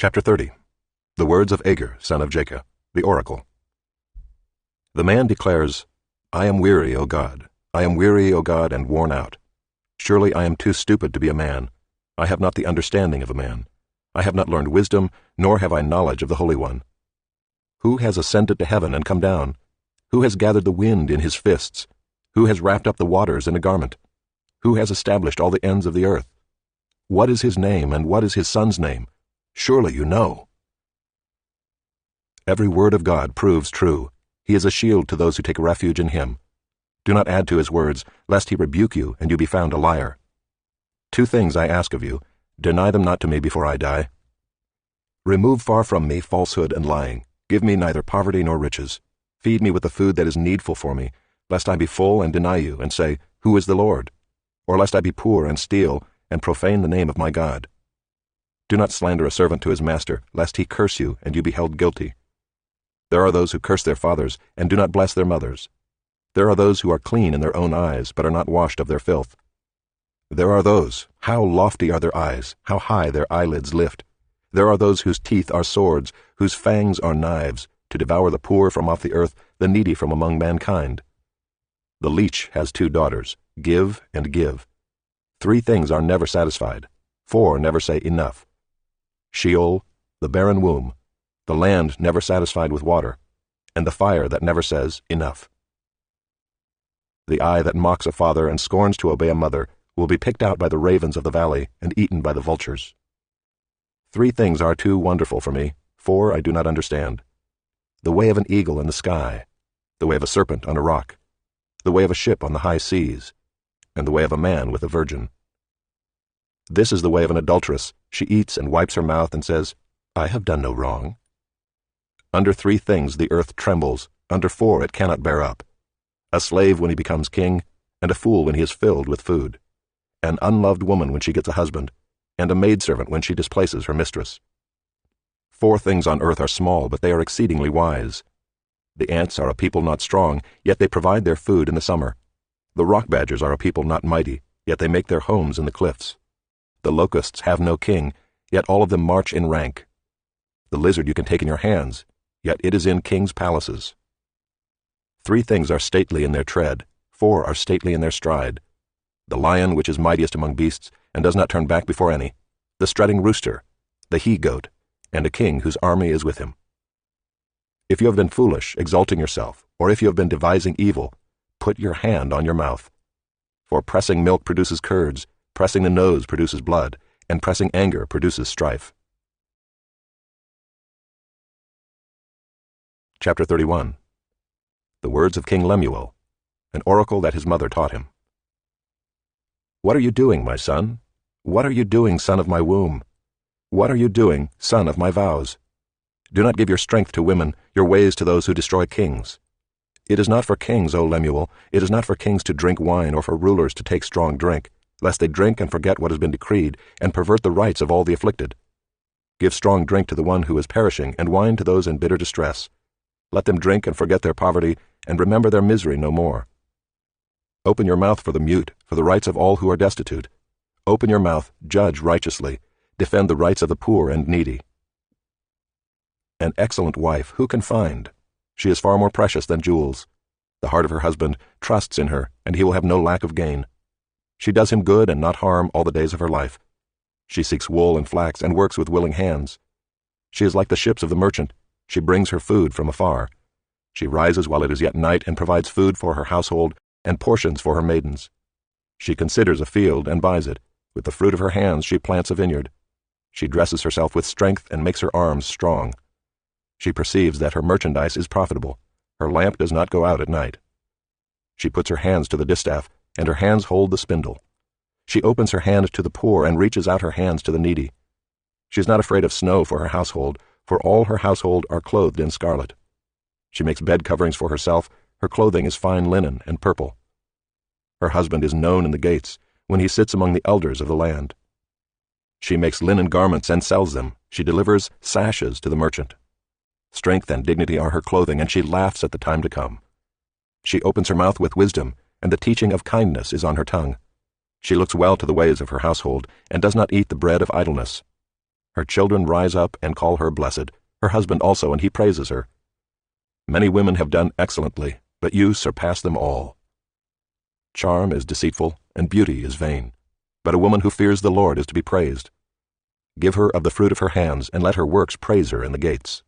Chapter 30. The words of Agur, son of Jacob, the oracle. The man declares, I am weary, O God. I am weary, O God, and worn out. Surely I am too stupid to be a man. I have not the understanding of a man. I have not learned wisdom, nor have I knowledge of the Holy One. Who has ascended to heaven and come down? Who has gathered the wind in his fists? Who has wrapped up the waters in a garment? Who has established all the ends of the earth? What is his name, and what is his son's name? Surely you know. Every word of God proves true. He is a shield to those who take refuge in him. Do not add to his words, lest he rebuke you and you be found a liar. 2 things I ask of you. Deny them not to me before I die. Remove far from me falsehood and lying. Give me neither poverty nor riches. Feed me with the food that is needful for me, lest I be full and deny you and say, Who is the Lord? Or lest I be poor and steal and profane the name of my God. Do not slander a servant to his master, lest he curse you and you be held guilty. There are those who curse their fathers and do not bless their mothers. There are those who are clean in their own eyes, but are not washed of their filth. There are those, how lofty are their eyes, how high their eyelids lift. There are those whose teeth are swords, whose fangs are knives, to devour the poor from off the earth, the needy from among mankind. The leech has 2 daughters, give and give. 3 things are never satisfied, 4 never say enough. Sheol, the barren womb, the land never satisfied with water, and the fire that never says enough. The eye that mocks a father and scorns to obey a mother will be picked out by the ravens of the valley and eaten by the vultures. 3 things are too wonderful for me, 4 I do not understand. The way of an eagle in the sky, the way of a serpent on a rock, the way of a ship on the high seas, and the way of a man with a virgin. This is the way of an adulteress. She eats and wipes her mouth and says, I have done no wrong. Under 3 things the earth trembles, under 4 it cannot bear up. A slave when he becomes king, and a fool when he is filled with food. An unloved woman when she gets a husband, and a maidservant when she displaces her mistress. 4 things on earth are small, but they are exceedingly wise. The ants are a people not strong, yet they provide their food in the summer. The rock badgers are a people not mighty, yet they make their homes in the cliffs. The locusts have no king, yet all of them march in rank. The lizard you can take in your hands, yet it is in kings' palaces. 3 things are stately in their tread, 4 are stately in their stride. The lion which is mightiest among beasts, and does not turn back before any, the strutting rooster, the he-goat, and a king whose army is with him. If you have been foolish, exalting yourself, or if you have been devising evil, put your hand on your mouth. For pressing milk produces curds, pressing the nose produces blood, and pressing anger produces strife. Chapter 31. The words of King Lemuel, an oracle that his mother taught him. What are you doing, my son? What are you doing, son of my womb? What are you doing, son of my vows? Do not give your strength to women, your ways to those who destroy kings. It is not for kings, O Lemuel, it is not for kings to drink wine or for rulers to take strong drink, lest they drink and forget what has been decreed, and pervert the rights of all the afflicted. Give strong drink to the one who is perishing, and wine to those in bitter distress. Let them drink and forget their poverty, and remember their misery no more. Open your mouth for the mute, for the rights of all who are destitute. Open your mouth, judge righteously, defend the rights of the poor and needy. An excellent wife who can find? She is far more precious than jewels. The heart of her husband trusts in her, and he will have no lack of gain. She does him good and not harm all the days of her life. She seeks wool and flax and works with willing hands. She is like the ships of the merchant. She brings her food from afar. She rises while it is yet night and provides food for her household and portions for her maidens. She considers a field and buys it. With the fruit of her hands she plants a vineyard. She dresses herself with strength and makes her arms strong. She perceives that her merchandise is profitable. Her lamp does not go out at night. She puts her hands to the distaff, and her hands hold the spindle. She opens her hand to the poor and reaches out her hands to the needy. She is not afraid of snow for her household, for all her household are clothed in scarlet. She makes bed coverings for herself. Her clothing is fine linen and purple. Her husband is known in the gates, when he sits among the elders of the land. She makes linen garments and sells them. She delivers sashes to the merchant. Strength and dignity are her clothing, and she laughs at the time to come. She opens her mouth with wisdom, and the teaching of kindness is on her tongue. She looks well to the ways of her household, and does not eat the bread of idleness. Her children rise up and call her blessed, her husband also, and he praises her. Many women have done excellently, but you surpass them all. Charm is deceitful, and beauty is vain, but a woman who fears the Lord is to be praised. Give her of the fruit of her hands, and let her works praise her in the gates.